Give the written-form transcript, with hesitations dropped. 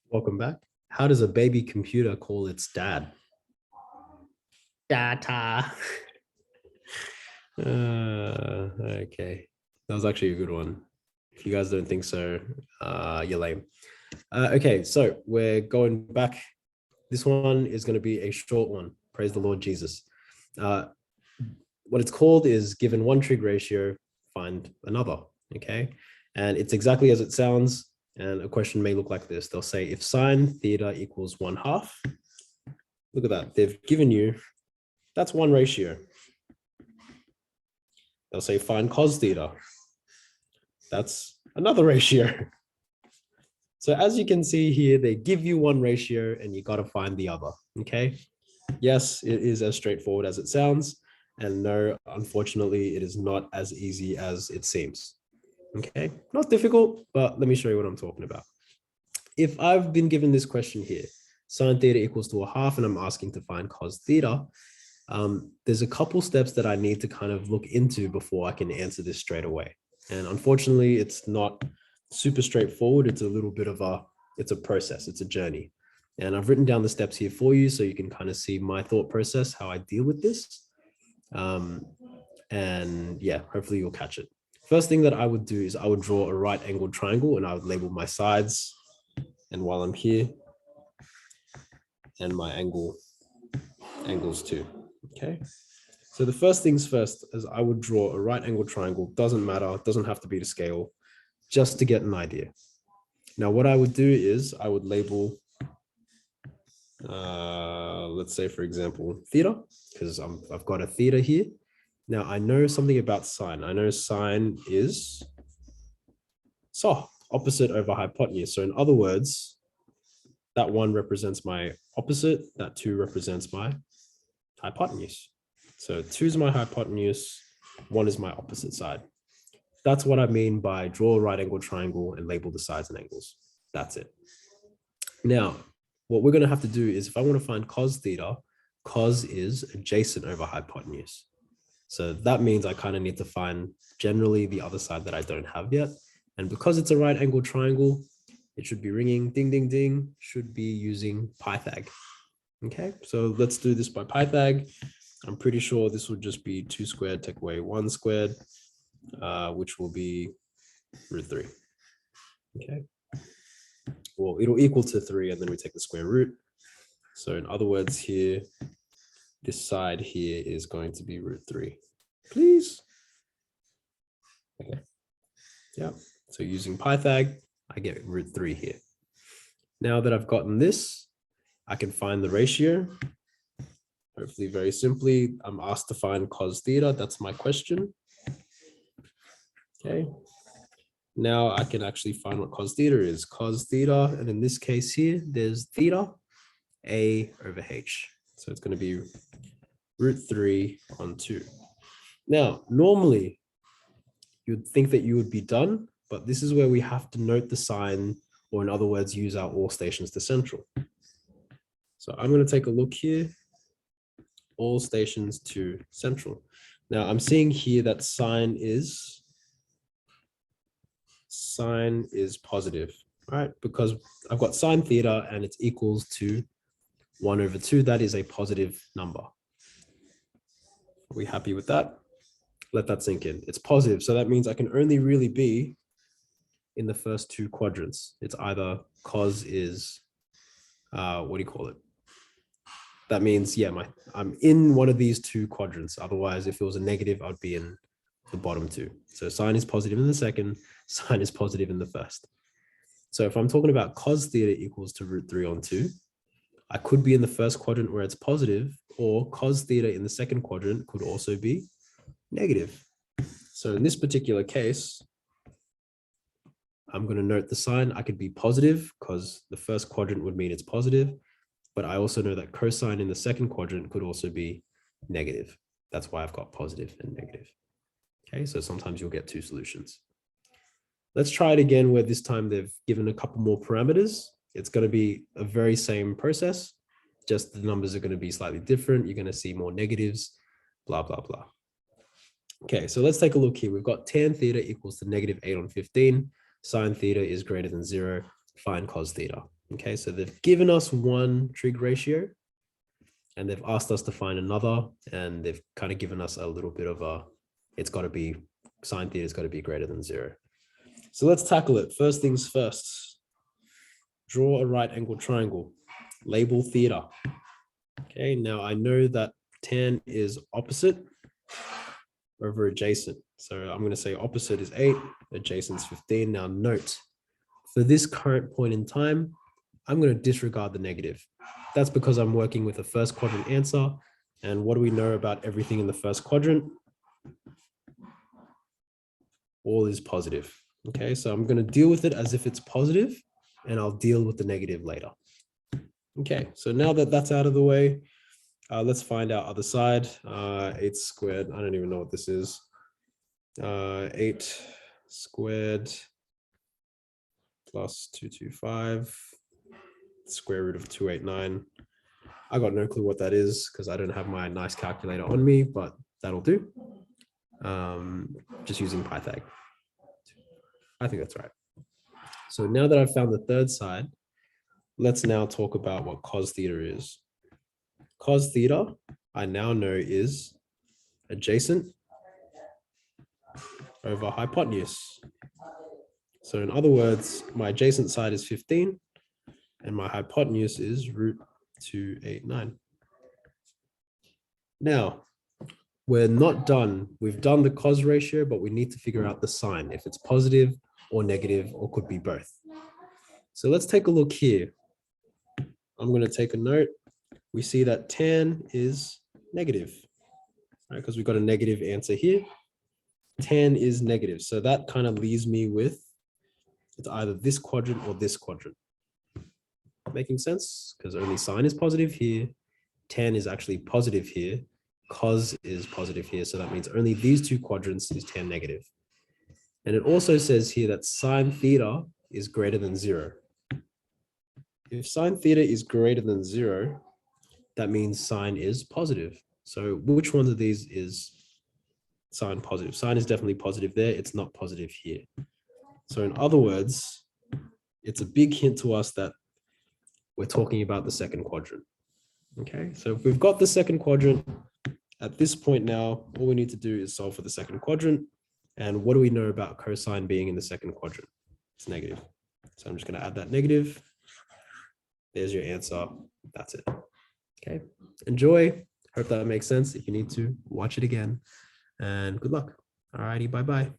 Welcome back. How does a baby computer call its dad? Data. Okay. That was actually a good one. If you guys don't think so, you're lame. Okay, so we're going back. This one is going to be a short one. Praise the Lord Jesus. What it's called is given one trig ratio, find another. Okay. And it's exactly as it sounds. And a question may look like this. They'll say if sine theta equals 1/2, look at that. They've given you, that's one ratio. They'll say find cos theta. That's another ratio. So as you can see here, they give you one ratio and you got to find the other. Okay. Yes, it is as straightforward as it sounds. And no, unfortunately, it is not as easy as it seems. Okay, not difficult, but let me show you what I'm talking about. If I've been given this question here, sine theta equals to 1/2, and I'm asking to find cos theta, there's a couple steps that I need to kind of look into before I can answer this straight away. And unfortunately, it's not super straightforward. It's a little bit of it's a process, it's a journey. And I've written down the steps here for you so you can kind of see my thought process, how I deal with this. And yeah, hopefully you'll catch it. First thing that I would do is I would draw a right angled triangle and I would label my sides. And while I'm here, and my angles too. Okay. So the first things first is I would draw a right angled triangle. Doesn't matter. It doesn't have to be to scale, just to get an idea. Now, what I would do is I would label, let's say, for example, theta, because I've got a theta here. Now, I know something about sine. I know sine is opposite over hypotenuse. So in other words, that one represents my opposite, that two represents my hypotenuse. So 2 is my hypotenuse, 1 is my opposite side. That's what I mean by draw a right angle triangle and label the sides and angles. That's it. Now, what we're going to have to do is if I want to find cos theta, cos is adjacent over hypotenuse. So that means I kind of need to find generally the other side that I don't have yet. And because it's a right angle triangle, it should be ringing, ding, ding, ding, should be using Pythag. Okay, so let's do this by Pythag. I'm pretty sure this would just be 2 squared, take away 1 squared, which will be √3. Okay, well, it'll equal to 3 and then we take the square root. So in other words here, this side here is going to be √3. Please. Okay. Yeah. So using Pythag, I get √3 here. Now that I've gotten this, I can find the ratio. Hopefully very simply, I'm asked to find cos theta. That's my question. Okay. Now I can actually find what cos theta is. Cos theta, and in this case here, there's theta, A over H. So it's going to be √3 on 2. Now, normally, you'd think that you would be done, but this is where we have to note the sign, or in other words, use our all stations to central. So I'm going to take a look here, all stations to central. Now I'm seeing here that sine is positive, right? Because I've got sine theta and it's equals to 1/2. That is a positive number. Are we happy with that? Let that sink in. It's positive. So that means I can only really be in the first 2 quadrants. It's either cos is, what do you call it? That means, yeah, I'm in one of these 2 quadrants. Otherwise, if it was a negative, I'd be in the bottom 2. So sine is positive in the second, sine is positive in the first. So if I'm talking about cos theta equals to √3 on 2, I could be in the first quadrant where it's positive, or cos theta in the second quadrant could also be negative. So in this particular case, I'm going to note the sign. I could be positive because the first quadrant would mean it's positive, but I also know that cosine in the second quadrant could also be negative. That's why I've got positive and negative. Okay, so sometimes you'll get 2 solutions. Let's try it again where this time they've given a couple more parameters. It's going to be a very same process, just the numbers are going to be slightly different. You're going to see more negatives, blah, blah, blah. Okay, so let's take a look here. We've got tan theta equals to -8 on 15. Sine theta is greater than 0. Find cos theta. Okay, so they've given us one trig ratio and they've asked us to find another, and they've kind of given us a little bit of a, it's got to be, sine theta has got to be greater than 0. So let's tackle it. First things first, draw a right angled triangle, label theta. Okay, now I know that tan is opposite over adjacent. So I'm going to say opposite is 8, adjacent is 15. Now note, for this current point in time, I'm going to disregard the negative. That's because I'm working with a first quadrant answer. And what do we know about everything in the first quadrant? All is positive. Okay, so I'm going to deal with it as if it's positive, and I'll deal with the negative later. Okay, so now that that's out of the way, let's find our other side. 8 squared, I don't even know what this is. 8 squared plus 225, square root of 289. I got no clue what that is because I don't have my nice calculator on me, but that'll do. Just using Pythag. I think that's right. So now that I've found the third side, let's now talk about what cos theta is. Cos theta, I now know, is adjacent over hypotenuse. So in other words, my adjacent side is 15 and my hypotenuse is root 289. Now, we're not done. We've done the cos ratio, but we need to figure out the sign, if it's positive or negative, or could be both. So let's take a look here. I'm going to take a note. We see that tan is negative, right? Because we've got a negative answer here. Tan is negative. So that kind of leaves me with, it's either this quadrant or this quadrant. Making sense? Because only sine is positive here. Tan is actually positive here. Cos is positive here. So that means only these two quadrants is tan negative. And it also says here that sine theta is greater than 0. If sine theta is greater than 0, that means sine is positive. So which one of these is sine positive? Sine is definitely positive there. It's not positive here. So in other words, it's a big hint to us that we're talking about the second quadrant. Okay, so if we've got the second quadrant, at this point now, all we need to do is solve for the second quadrant. And what do we know about cosine being in the second quadrant? It's negative. So I'm just going to add that negative. There's your answer. That's it. Okay, enjoy. Hope that makes sense. If you need to, watch it again. And good luck. All righty, bye-bye.